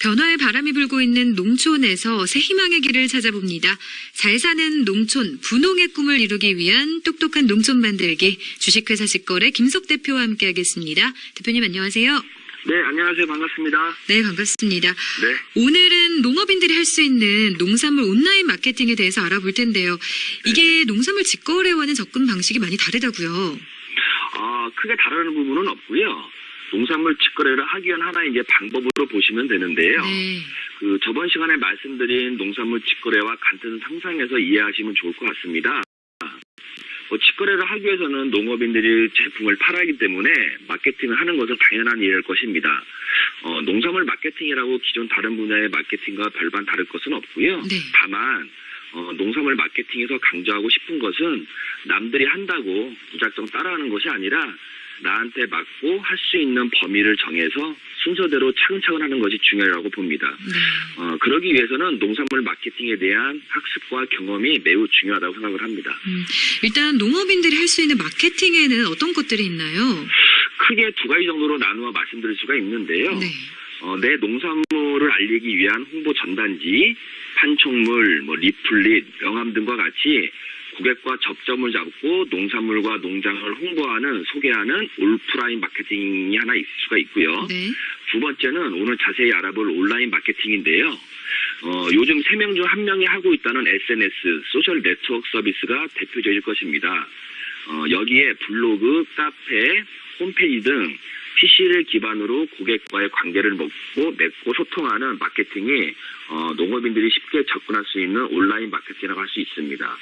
변화의 바람이 불고 있는 농촌에서 새 희망의 길을 찾아봅니다. 잘 사는 농촌, 분홍의 꿈을 이루기 위한 똑똑한 농촌 만들기, 주식회사 직거래 김석 대표와 함께하겠습니다. 대표님 안녕하세요. 네, 안녕하세요. 반갑습니다. 네, 반갑습니다. 네. 오늘은 농업인들이 할 수 있는 농산물 온라인 마케팅에 대해서 알아볼 텐데요. 이게 농산물 직거래와는 접근 방식이 많이 다르다고요. 크게 다른 부분은 없고요. 농산물 직거래를 하기 위한 하나의 이제 방법으로 보시면 되는데요. 네. 저번 시간에 말씀드린 농산물 직거래와 같은 상상해서 이해하시면 좋을 것 같습니다. 직거래를 하기 위해서는 농업인들이 제품을 팔아야 하기 때문에 마케팅을 하는 것은 당연한 일일 것입니다. 농산물 마케팅이라고 기존 다른 분야의 마케팅과 별반 다를 것은 없고요. 네. 다만 농산물 마케팅에서 강조하고 싶은 것은 남들이 한다고 무작정 따라하는 것이 아니라 나한테 맞고 할 수 있는 범위를 정해서 순서대로 차근차근 하는 것이 중요하다고 봅니다. 그러기 위해서는 농산물 마케팅에 대한 학습과 경험이 매우 중요하다고 생각을 합니다. 일단 농업인들이 할 수 있는 마케팅에는 어떤 것들이 있나요? 크게 두 가지 정도로 나누어 말씀드릴 수가 있는데요. 네. 내 농산물을 알리기 위한 홍보 전단지, 판촉물, 리플릿, 명함 등과 같이 고객과 접점을 잡고 농산물과 농장을 홍보하는, 소개하는 오프라인 마케팅이 하나 있을 수가 있고요. 네. 두 번째는 오늘 자세히 알아볼 온라인 마케팅인데요. 요즘 3명 중 1명이 하고 있다는 SNS, 소셜 네트워크 서비스가 대표적일 것입니다. 여기에 블로그, 카페, 홈페이지 등 PC를 기반으로 고객과의 관계를 맺고 소통하는 마케팅이 농업인들이 쉽게 접근할 수 있는 온라인 마케팅이라고 할 수 있습니다.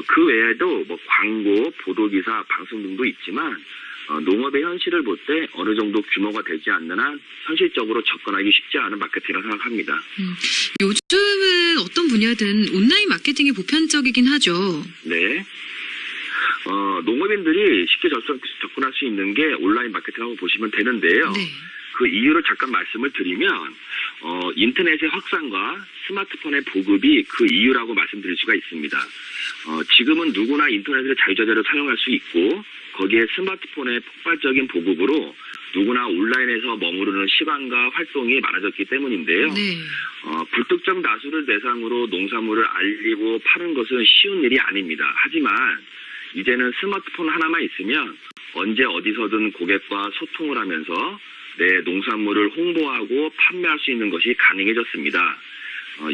그 외에도 광고, 보도기사, 방송 등도 있지만 농업의 현실을 볼 때 어느 정도 규모가 되지 않는 한 현실적으로 접근하기 쉽지 않은 마케팅이라고 생각합니다. 요즘은 어떤 분야든 온라인 마케팅이 보편적이긴 하죠. 네. 농업인들이 쉽게 접근할 수 있는 게 온라인 마케팅이라고 보시면 되는데요. 네. 그 이유를 잠깐 말씀을 드리면 인터넷의 확산과 스마트폰의 보급이 그 이유라고 말씀드릴 수가 있습니다. 지금은 누구나 인터넷을 자유자재로 사용할 수 있고 거기에 스마트폰의 폭발적인 보급으로 누구나 온라인에서 머무르는 시간과 활동이 많아졌기 때문인데요. 네. 불특정 다수를 대상으로 농산물을 알리고 파는 것은 쉬운 일이 아닙니다. 하지만 이제는 스마트폰 하나만 있으면 언제 어디서든 고객과 소통을 하면서 내 농산물을 홍보하고 판매할 수 있는 것이 가능해졌습니다.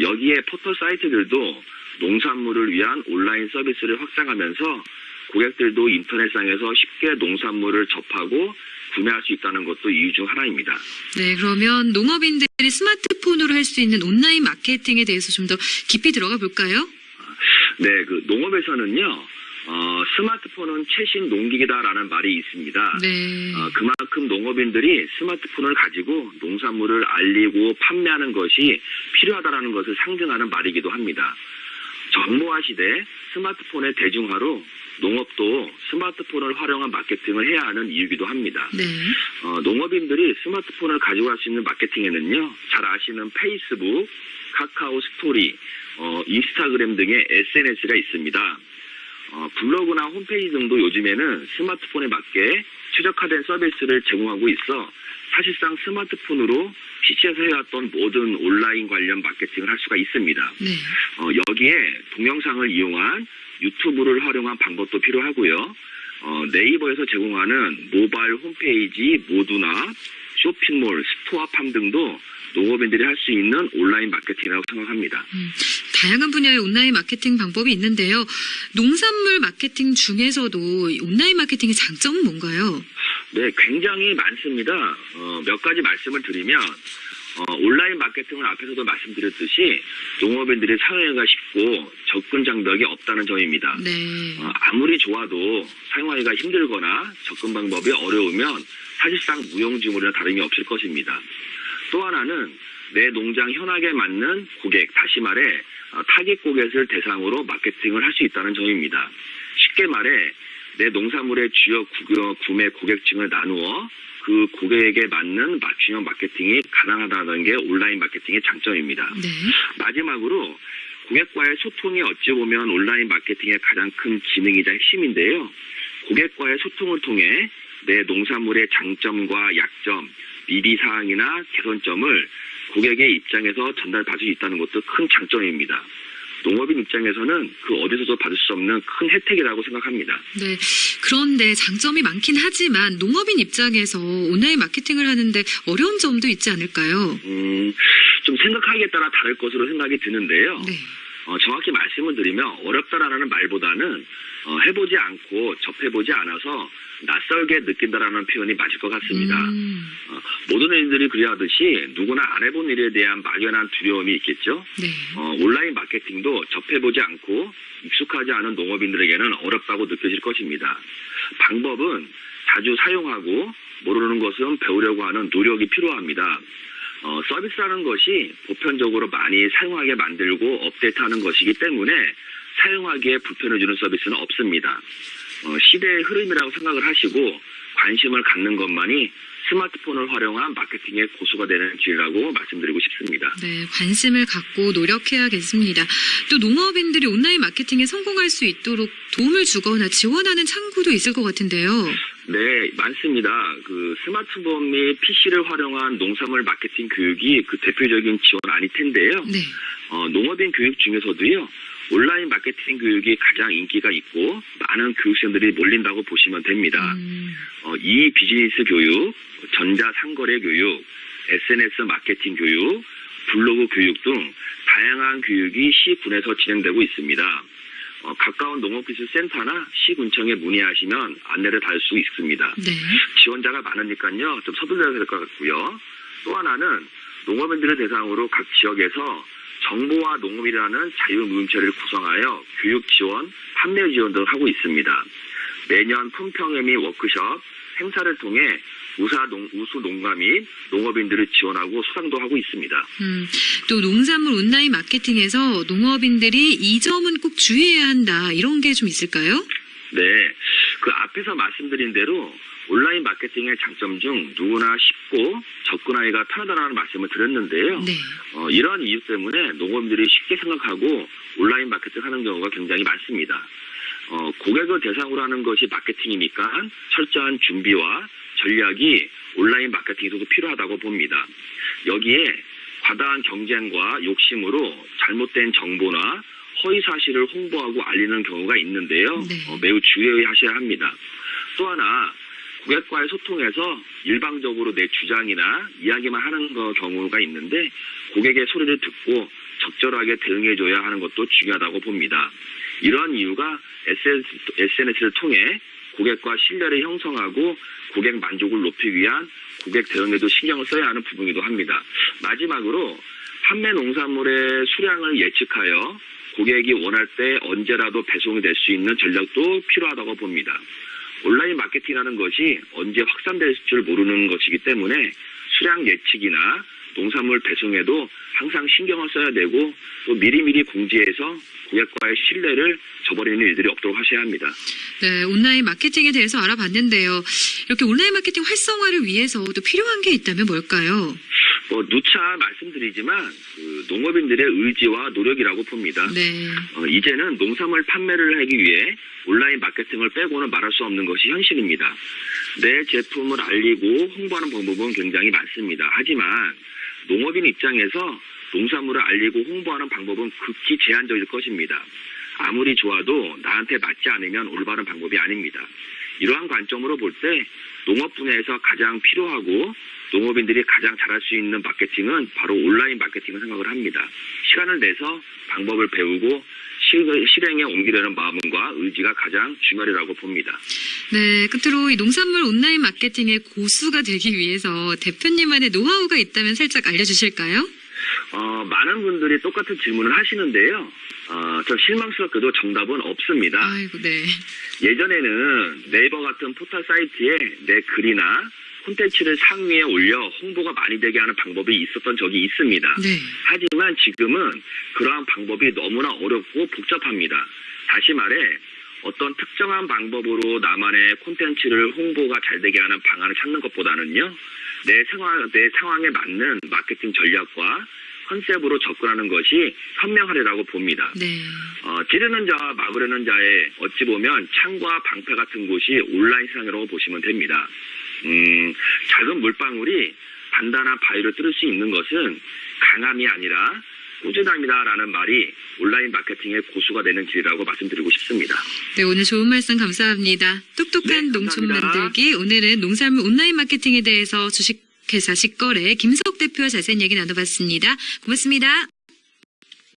여기에 포털 사이트들도 농산물을 위한 온라인 서비스를 확장하면서 고객들도 인터넷상에서 쉽게 농산물을 접하고 구매할 수 있다는 것도 이유 중 하나입니다. 네, 그러면 농업인들이 스마트폰으로 할 수 있는 온라인 마케팅에 대해서 좀 더 깊이 들어가 볼까요? 네, 농업에서는요. 스마트폰은 최신 농기계다라는 말이 있습니다. 네. 그만큼 농업인들이 스마트폰을 가지고 농산물을 알리고 판매하는 것이 필요하다라는 것을 상징하는 말이기도 합니다. 정보화 시대 스마트폰의 대중화로 농업도 스마트폰을 활용한 마케팅을 해야 하는 이유이기도 합니다. 네. 농업인들이 스마트폰을 가지고 할 수 있는 마케팅에는요, 잘 아시는 페이스북, 카카오 스토리, 인스타그램 등의 SNS가 있습니다. 블로그나 홈페이지 등도 요즘에는 스마트폰에 맞게 최적화된 서비스를 제공하고 있어 사실상 스마트폰으로 PC에서 해왔던 모든 온라인 관련 마케팅을 할 수가 있습니다. 네. 여기에 동영상을 이용한 유튜브를 활용한 방법도 필요하고요. 네이버에서 제공하는 모바일 홈페이지 모두나 쇼핑몰, 스토어팜 등도 농업인들이 할 수 있는 온라인 마케팅이라고 생각합니다. 다양한 분야의 온라인 마케팅 방법이 있는데요. 농산물 마케팅 중에서도 온라인 마케팅의 장점은 뭔가요? 네, 굉장히 많습니다. 몇 가지 말씀을 드리면 온라인 마케팅은 앞에서도 말씀드렸듯이 농업인들이 사용하기가 쉽고 접근 장벽이 없다는 점입니다. 네. 아무리 좋아도 사용하기가 힘들거나 접근 방법이 어려우면 사실상 무용지물이나 다름이 없을 것입니다. 또 하나는 내 농장 현황에 맞는 고객, 다시 말해 타깃 고객을 대상으로 마케팅을 할 수 있다는 점입니다. 쉽게 말해 내 농산물의 주요 구매 고객층을 나누어 그 고객에게 맞는 맞춤형 마케팅이 가능하다는 게 온라인 마케팅의 장점입니다. 네. 마지막으로 고객과의 소통이 어찌 보면 온라인 마케팅의 가장 큰 기능이자 핵심인데요. 고객과의 소통을 통해 내 농산물의 장점과 약점, 미비사항이나 개선점을 고객의 입장에서 전달받을 수 있다는 것도 큰 장점입니다. 농업인 입장에서는 그 어디서도 받을 수 없는 큰 혜택이라고 생각합니다. 네. 그런데 장점이 많긴 하지만 농업인 입장에서 온라인 마케팅을 하는데 어려운 점도 있지 않을까요? 좀 생각하기에 따라 다를 것으로 생각이 드는데요. 네. 정확히 말씀을 드리면 어렵다라는 말보다는 해보지 않고 접해보지 않아서 낯설게 느낀다라는 표현이 맞을 것 같습니다. 모든 일들이 그리하듯이 누구나 안 해본 일에 대한 막연한 두려움이 있겠죠. 네. 온라인 마케팅도 접해보지 않고 익숙하지 않은 농업인들에게는 어렵다고 느껴질 것입니다. 방법은 자주 사용하고 모르는 것은 배우려고 하는 노력이 필요합니다. 서비스라는 것이 보편적으로 많이 사용하게 만들고 업데이트하는 것이기 때문에 사용하기에 불편을 주는 서비스는 없습니다. 시대의 흐름이라고 생각을 하시고 관심을 갖는 것만이 스마트폰을 활용한 마케팅의 고수가 되는 길이라고 말씀드리고 싶습니다. 네, 관심을 갖고 노력해야겠습니다. 또 농업인들이 온라인 마케팅에 성공할 수 있도록 도움을 주거나 지원하는 창구도 있을 것 같은데요. 네, 많습니다. 그 스마트폰 및 PC를 활용한 농산물 마케팅 교육이 그 대표적인 지원 아닐 텐데요. 네. 농업인 교육 중에서도요. 온라인 마케팅 교육이 가장 인기가 있고 많은 교육생들이 몰린다고 보시면 됩니다. 이 비즈니스 교육, 전자상거래 교육, SNS 마케팅 교육, 블로그 교육 등 다양한 교육이 시군에서 진행되고 있습니다. 가까운 농업기술센터나 시군청에 문의하시면 안내를 받을 수 있습니다. 네. 지원자가 많으니까요. 좀 서둘러야 될 것 같고요. 또 하나는 농업인들을 대상으로 각 지역에서 정보와 농업이라는 자유무임체를 구성하여 교육 지원, 판매 지원 등을 하고 있습니다. 매년 품평회 및 워크숍, 행사를 통해 우수 농가 및 농업인들을 지원하고 수상도 하고 있습니다. 또 농산물 온라인 마케팅에서 농업인들이 이 점은 꼭 주의해야 한다 이런 게 좀 있을까요? 네, 그 앞에서 말씀드린 대로 온라인 마케팅의 장점 중 누구나 쉽고 접근하기가 편하다는 말씀을 드렸는데요. 네. 이런 이유 때문에 농업인들이 쉽게 생각하고 온라인 마케팅 하는 경우가 굉장히 많습니다. 고객을 대상으로 하는 것이 마케팅이니까 철저한 준비와 전략이 온라인 마케팅에서도 필요하다고 봅니다. 여기에 과다한 경쟁과 욕심으로 잘못된 정보나 허위 사실을 홍보하고 알리는 경우가 있는데요. 네. 매우 주의하셔야 합니다. 또 하나 고객과의 소통에서 일방적으로 내 주장이나 이야기만 하는 경우가 있는데 고객의 소리를 듣고 적절하게 대응해줘야 하는 것도 중요하다고 봅니다. 이러한 이유가 SNS를 통해 고객과 신뢰를 형성하고 고객 만족을 높이기 위한 고객 대응에도 신경을 써야 하는 부분이기도 합니다. 마지막으로 판매 농산물의 수량을 예측하여 고객이 원할 때 언제라도 배송이 될 수 있는 전략도 필요하다고 봅니다. 온라인 마케팅이라는 것이 언제 확산될 줄 모르는 것이기 때문에 수량 예측이나 농산물 배송에도 항상 신경을 써야 되고 또 미리미리 공지해서 고객과의 신뢰를 저버리는 일들이 없도록 하셔야 합니다. 네, 온라인 마케팅에 대해서 알아봤는데요. 이렇게 온라인 마케팅 활성화를 위해서 또 필요한 게 있다면 뭘까요? 누차 말씀드리지만 그 농업인들의 의지와 노력이라고 봅니다. 네. 이제는 농산물 판매를 하기 위해 온라인 마케팅을 빼고는 말할 수 없는 것이 현실입니다. 내 제품을 알리고 홍보하는 방법은 굉장히 많습니다. 하지만 농업인 입장에서 농산물을 알리고 홍보하는 방법은 극히 제한적일 것입니다. 아무리 좋아도 나한테 맞지 않으면 올바른 방법이 아닙니다. 이러한 관점으로 볼 때 농업 분야에서 가장 필요하고 농업인들이 가장 잘할 수 있는 마케팅은 바로 온라인 마케팅을 생각을 합니다. 시간을 내서 방법을 배우고 실행에 옮기려는 마음과 의지가 가장 중요하리라고 봅니다. 네, 끝으로 이 농산물 온라인 마케팅의 고수가 되기 위해서 대표님만의 노하우가 있다면 살짝 알려주실까요? 많은 분들이 똑같은 질문을 하시는데요. 저 실망스럽게도 정답은 없습니다. 아이고, 네. 예전에는 네이버 같은 포털 사이트에 내 글이나 콘텐츠를 상위에 올려 홍보가 많이 되게 하는 방법이 있었던 적이 있습니다. 네. 하지만 지금은 그러한 방법이 너무나 어렵고 복잡합니다. 다시 말해 어떤 특정한 방법으로 나만의 콘텐츠를 홍보가 잘 되게 하는 방안을 찾는 것보다는요. 내 상황에 맞는 마케팅 전략과 컨셉으로 접근하는 것이 현명하리라고 봅니다. 네. 찌르는 자와 막으려는 자의 어찌 보면 창과 방패 같은 곳이 온라인 세상이라고 보시면 됩니다. 작은 물방울이 단단한 바위를 뚫을 수 있는 것은 강함이 아니라 꾸준함이다라는 말이 온라인 마케팅의 고수가 되는 길이라고 말씀드리고 싶습니다. 네, 오늘 좋은 말씀 감사합니다. 똑똑한 네, 농촌 감사합니다. 만들기. 오늘은 농산물 온라인 마케팅에 대해서 주식회사 식거래 김석 대표와 자세한 얘기 나눠봤습니다. 고맙습니다.